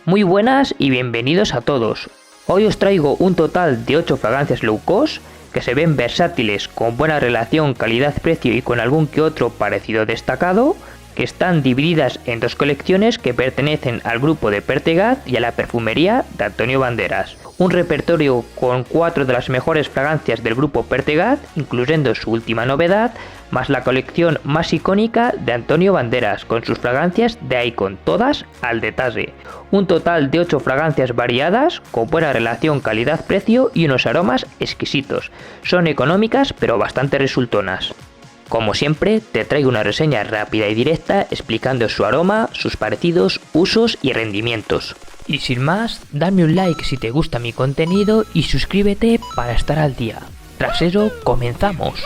Muy buenas y bienvenidos a todos. Hoy os traigo un total de 8 fragancias low cost que se ven versátiles, con buena relación calidad-precio y con algún que otro parecido destacado, que están divididas en dos colecciones que pertenecen al grupo de Pertegaz y a la perfumería de Antonio Banderas. Un repertorio con 4 de las mejores fragancias del grupo Pertegaz, incluyendo su última novedad, más la colección más icónica de Antonio Banderas, con sus fragancias de Icon, todas al detalle. Un total de 8 fragancias variadas, con buena relación calidad-precio y unos aromas exquisitos. Son económicas pero bastante resultonas. Como siempre, te traigo una reseña rápida y directa explicando su aroma, sus parecidos, usos y rendimientos. Y sin más, dame un like si te gusta mi contenido y suscríbete para estar al día. Tras eso, comenzamos.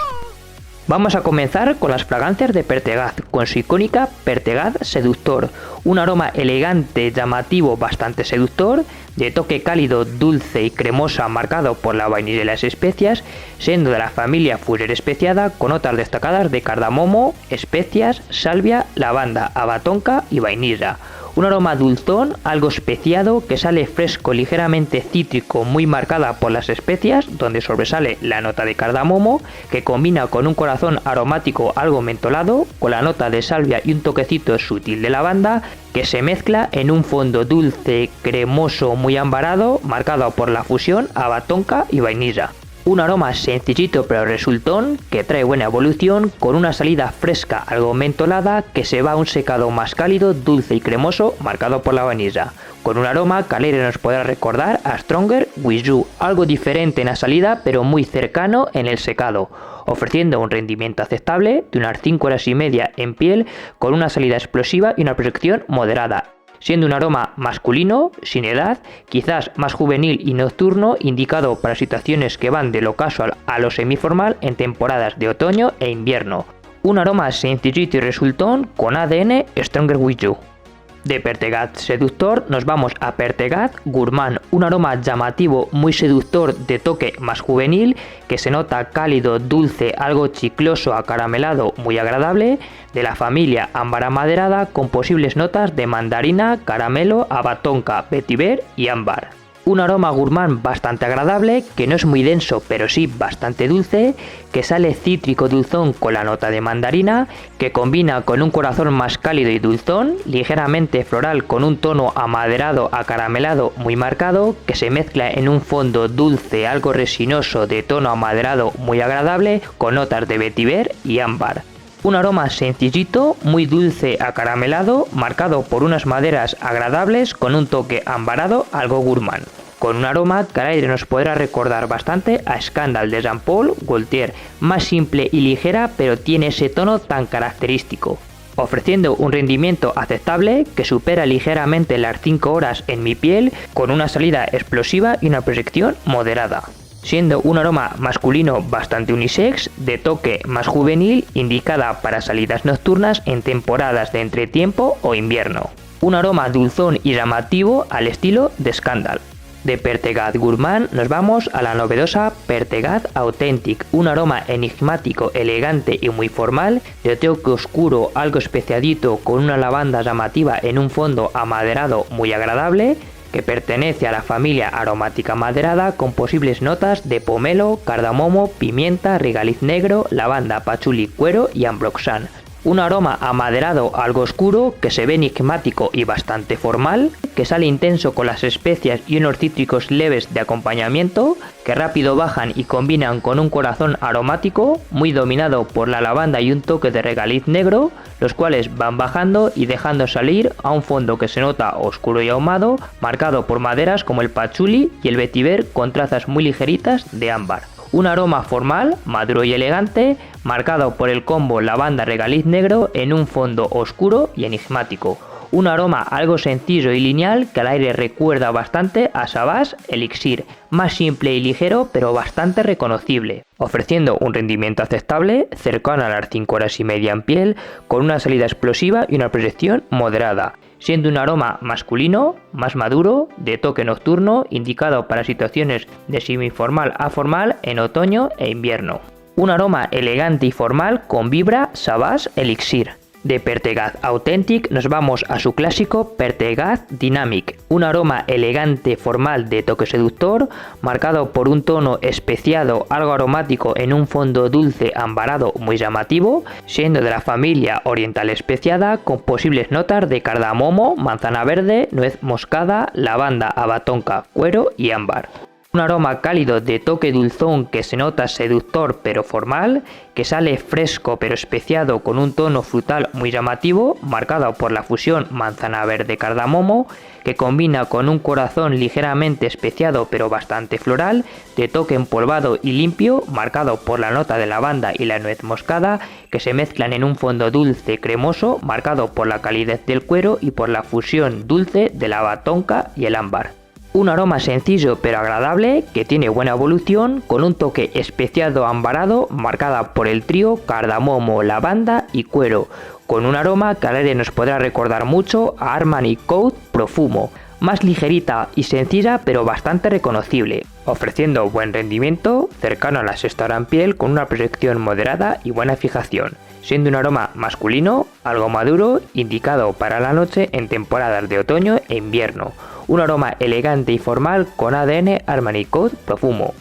Vamos a comenzar con las fragancias de Pertegaz, con su icónica Pertegaz Seductor, un aroma elegante, llamativo, bastante seductor, de toque cálido, dulce y cremosa marcado por la vainilla y las especias, siendo de la familia Fuller especiada con notas destacadas de cardamomo, especias, salvia, lavanda, abatonca y vainilla. Un aroma dulzón, algo especiado, que sale fresco, ligeramente cítrico, muy marcada por las especias, donde sobresale la nota de cardamomo, que combina con un corazón aromático algo mentolado, con la nota de salvia y un toquecito sutil de lavanda, que se mezcla en un fondo dulce, cremoso, muy ambarado, marcado por la fusión abatonca y vainilla. Un aroma sencillito pero resultón, que trae buena evolución, con una salida fresca algo mentolada, que se va a un secado más cálido, dulce y cremoso, marcado por la vainilla. Con un aroma que al aire nos podrá recordar a Stronger With You, algo diferente en la salida pero muy cercano en el secado, ofreciendo un rendimiento aceptable de unas 5 horas y media en piel, con una salida explosiva y una proyección moderada, siendo un aroma masculino, sin edad, quizás más juvenil y nocturno, indicado para situaciones que van de lo casual a lo semiformal en temporadas de otoño e invierno. Un aroma sencillito y resultón con ADN Stronger With You. De Pertegaz Seductor nos vamos a Pertegaz Gourmand, un aroma llamativo, muy seductor, de toque más juvenil, que se nota cálido, dulce, algo chicloso, acaramelado, muy agradable, de la familia ámbar amaderada, con posibles notas de mandarina, caramelo, abatonca, vetiver y ámbar. Un aroma gourmand bastante agradable, que no es muy denso pero sí bastante dulce, que sale cítrico dulzón con la nota de mandarina, que combina con un corazón más cálido y dulzón, ligeramente floral con un tono amaderado acaramelado muy marcado, que se mezcla en un fondo dulce algo resinoso de tono amaderado muy agradable, con notas de vetiver y ámbar. Un aroma sencillito, muy dulce acaramelado, marcado por unas maderas agradables con un toque ambarado algo gourmand. Con un aroma que al aire nos podrá recordar bastante a Scandal de Jean Paul Gaultier, más simple y ligera pero tiene ese tono tan característico, ofreciendo un rendimiento aceptable que supera ligeramente las 5 horas en mi piel, con una salida explosiva y una proyección moderada. Siendo un aroma masculino bastante unisex, de toque más juvenil, indicada para salidas nocturnas en temporadas de entretiempo o invierno. Un aroma dulzón y llamativo al estilo de Scandal. De Pertegaz Gourmand nos vamos a la novedosa Pertegaz Authentic, un aroma enigmático, elegante y muy formal, de toque oscuro, algo especiadito, con una lavanda llamativa en un fondo amaderado muy agradable, que pertenece a la familia aromática maderada, con posibles notas de pomelo, cardamomo, pimienta, regaliz negro, lavanda, pachuli, cuero y ambroxan. Un aroma amaderado algo oscuro, que se ve enigmático y bastante formal, que sale intenso con las especias y unos cítricos leves de acompañamiento, que rápido bajan y combinan con un corazón aromático, muy dominado por la lavanda y un toque de regaliz negro, los cuales van bajando y dejando salir a un fondo que se nota oscuro y ahumado, marcado por maderas como el pachuli y el vetiver, con trazas muy ligeritas de ámbar. Un aroma formal, maduro y elegante, marcado por el combo lavanda regaliz negro en un fondo oscuro y enigmático. Un aroma algo sencillo y lineal, que al aire recuerda bastante a Savage Elixir, más simple y ligero pero bastante reconocible, ofreciendo un rendimiento aceptable, cercano a las 5 horas y media en piel, con una salida explosiva y una proyección moderada, siendo un aroma masculino, más maduro, de toque nocturno, indicado para situaciones de semiformal a formal en otoño e invierno. Un aroma elegante y formal con vibra Savage Elixir. De Pertegaz Authentic nos vamos a su clásico Pertegaz Dynamic, un aroma elegante formal de toque seductor, marcado por un tono especiado algo aromático en un fondo dulce ambarado muy llamativo, siendo de la familia oriental especiada con posibles notas de cardamomo, manzana verde, nuez moscada, lavanda, abatonca, cuero y ámbar. Un aroma cálido de toque dulzón que se nota seductor pero formal, que sale fresco pero especiado con un tono frutal muy llamativo, marcado por la fusión manzana verde cardamomo, que combina con un corazón ligeramente especiado pero bastante floral, de toque empolvado y limpio, marcado por la nota de lavanda y la nuez moscada, que se mezclan en un fondo dulce cremoso, marcado por la calidez del cuero y por la fusión dulce de la abatonca y el ámbar. Un aroma sencillo pero agradable que tiene buena evolución con un toque especiado ambarado marcada por el trío cardamomo, lavanda y cuero, con un aroma que al aire nos podrá recordar mucho a Armani Code Profumo, más ligerita y sencilla pero bastante reconocible, ofreciendo buen rendimiento, cercano a la sexta hora en piel con una proyección moderada y buena fijación, siendo un aroma masculino, algo maduro, indicado para la noche en temporadas de otoño e invierno. Un aroma elegante y formal con ADN Armani Code Profumo.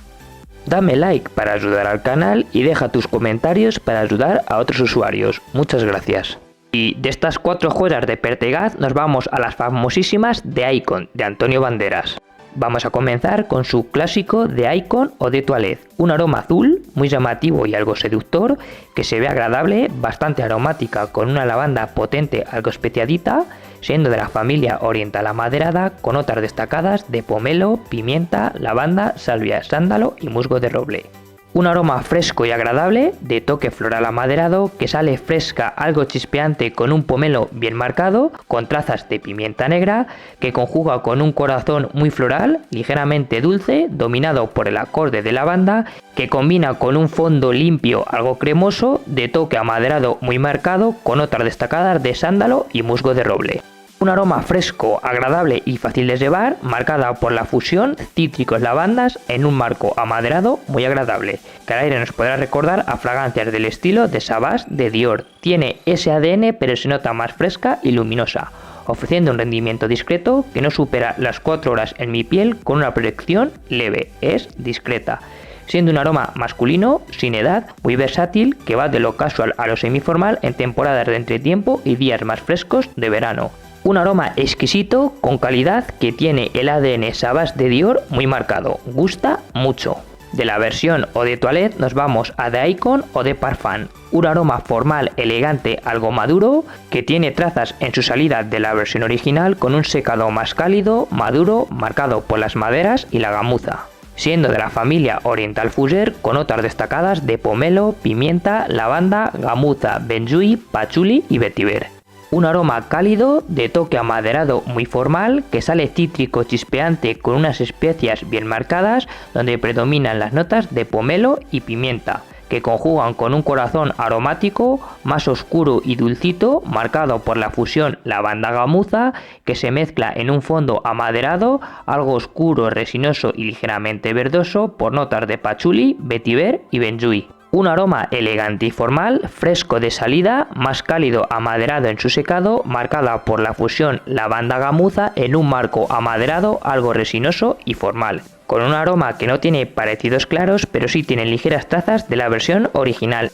Dame like para ayudar al canal y deja tus comentarios para ayudar a otros usuarios. Muchas gracias. Y de estas 4 joyas de Pertegaz nos vamos a las famosísimas de Icon de Antonio Banderas. Vamos a comenzar con su clásico de Icon Eau de Toilette, un aroma azul muy llamativo y algo seductor, que se ve agradable, bastante aromática con una lavanda potente algo especiadita, siendo de la familia oriental amaderada con notas destacadas de pomelo, pimienta, lavanda, salvia, sándalo y musgo de roble. Un aroma fresco y agradable, de toque floral amaderado, que sale fresca, algo chispeante con un pomelo bien marcado, con trazas de pimienta negra, que conjuga con un corazón muy floral, ligeramente dulce, dominado por el acorde de lavanda, que combina con un fondo limpio, algo cremoso, de toque amaderado muy marcado, con notas destacadas de sándalo y musgo de roble. Un aroma fresco, agradable y fácil de llevar, marcada por la fusión cítricos-lavandas en un marco amaderado muy agradable, que al aire nos podrá recordar a fragancias del estilo de Savage de Dior. Tiene ese ADN pero se nota más fresca y luminosa, ofreciendo un rendimiento discreto que no supera las 4 horas en mi piel con una proyección leve, es discreta. Siendo un aroma masculino, sin edad, muy versátil, que va de lo casual a lo semiformal en temporadas de entretiempo y días más frescos de verano. Un aroma exquisito, con calidad, que tiene el ADN Savage de Dior muy marcado, gusta mucho. De la versión Eau de Toilette nos vamos a The Icon Eau de Parfum, un aroma formal, elegante, algo maduro, que tiene trazas en su salida de la versión original con un secado más cálido, maduro, marcado por las maderas y la gamuza. Siendo de la familia Oriental Fougère con notas destacadas de pomelo, pimienta, lavanda, gamuza, benjuí, pachuli y vetiver. Un aroma cálido, de toque amaderado muy formal, que sale cítrico chispeante con unas especias bien marcadas, donde predominan las notas de pomelo y pimienta, que conjugan con un corazón aromático más oscuro y dulcito, marcado por la fusión lavanda-gamuza, que se mezcla en un fondo amaderado, algo oscuro, resinoso y ligeramente verdoso, por notas de pachuli, vetiver y benjuí. Un aroma elegante y formal, fresco de salida, más cálido amaderado en su secado, marcada por la fusión lavanda-gamuza en un marco amaderado, algo resinoso y formal, con un aroma que no tiene parecidos claros, pero sí tiene ligeras trazas de la versión original,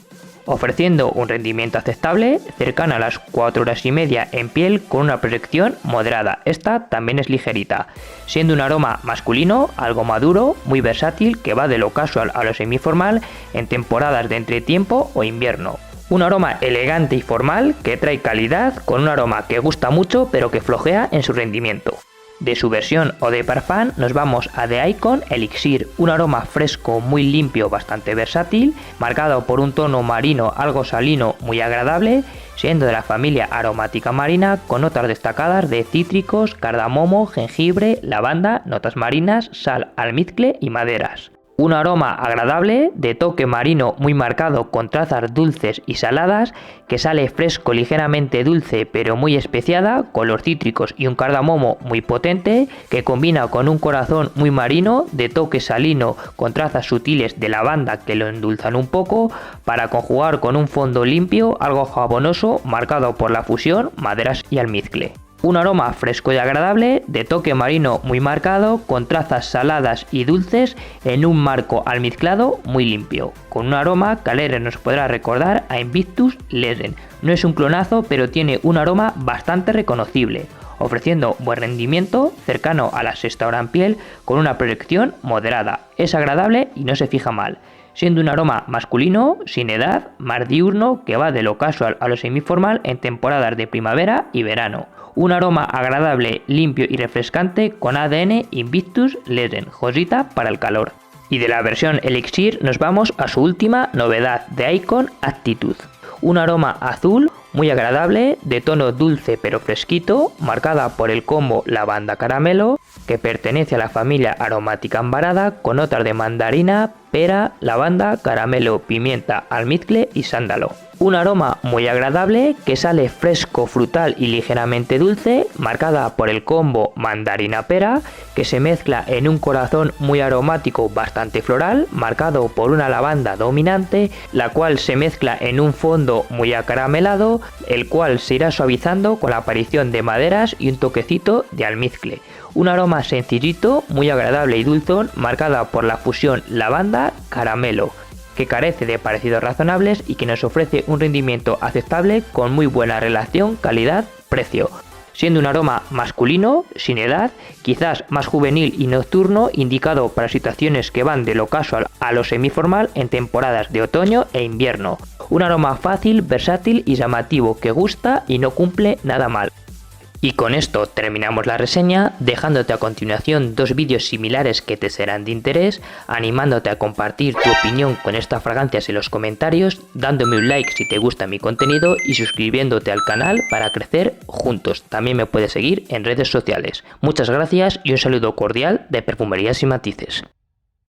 ofreciendo un rendimiento aceptable, cercano a las 4 horas y media en piel con una proyección moderada. Esta también es ligerita, siendo un aroma masculino, algo maduro, muy versátil, que va de lo casual a lo semiformal en temporadas de entretiempo o invierno. Un aroma elegante y formal que trae calidad, con un aroma que gusta mucho pero que flojea en su rendimiento. De su versión Eau de Parfum nos vamos a The Icon Elixir, un aroma fresco muy limpio, bastante versátil, marcado por un tono marino algo salino muy agradable, siendo de la familia aromática marina con notas destacadas de cítricos, cardamomo, jengibre, lavanda, notas marinas, sal, almizcle y maderas. Un aroma agradable, de toque marino muy marcado con trazas dulces y saladas, que sale fresco, ligeramente dulce pero muy especiada, con los cítricos y un cardamomo muy potente, que combina con un corazón muy marino, de toque salino con trazas sutiles de lavanda que lo endulzan un poco, para conjugar con un fondo limpio, algo jabonoso, marcado por la fusión maderas y almizcle. Un aroma fresco y agradable, de toque marino muy marcado, con trazas saladas y dulces, en un marco almizclado muy limpio, con un aroma que alegre nos podrá recordar a Invictus Lessen. No es un clonazo, pero tiene un aroma bastante reconocible, ofreciendo buen rendimiento, cercano a la sexta hora en piel, con una proyección moderada. Es agradable y no se fija mal, siendo un aroma masculino, sin edad, más diurno, que va de lo casual a lo semiformal en temporadas de primavera y verano. Un aroma agradable, limpio y refrescante con ADN Invictus Lessen, josita para el calor. Y de la versión Elixir nos vamos a su última novedad, de Icon Attitude. Un aroma azul, muy agradable, de tono dulce pero fresquito, marcada por el combo lavanda caramelo, que pertenece a la familia aromática ambarada, con notas de mandarina, pera, lavanda, caramelo, pimienta, almizcle y sándalo. Un aroma muy agradable que sale fresco, frutal y ligeramente dulce, marcada por el combo mandarina-pera, que se mezcla en un corazón muy aromático bastante floral, marcado por una lavanda dominante, la cual se mezcla en un fondo muy acaramelado, el cual se irá suavizando con la aparición de maderas y un toquecito de almizcle. Un aroma sencillito, muy agradable y dulzón, marcada por la fusión lavanda-caramelo, que carece de parecidos razonables y que nos ofrece un rendimiento aceptable con muy buena relación calidad-precio, siendo un aroma masculino, sin edad, quizás más juvenil y nocturno, indicado para situaciones que van de lo casual a lo semiformal en temporadas de otoño e invierno. Un aroma fácil, versátil y llamativo que gusta y no cumple nada mal. Y con esto terminamos la reseña, dejándote a continuación dos vídeos similares que te serán de interés, animándote a compartir tu opinión con estas fragancias en los comentarios, dándome un like si te gusta mi contenido y suscribiéndote al canal para crecer juntos. También me puedes seguir en redes sociales. Muchas gracias y un saludo cordial de Perfumerías y Matices.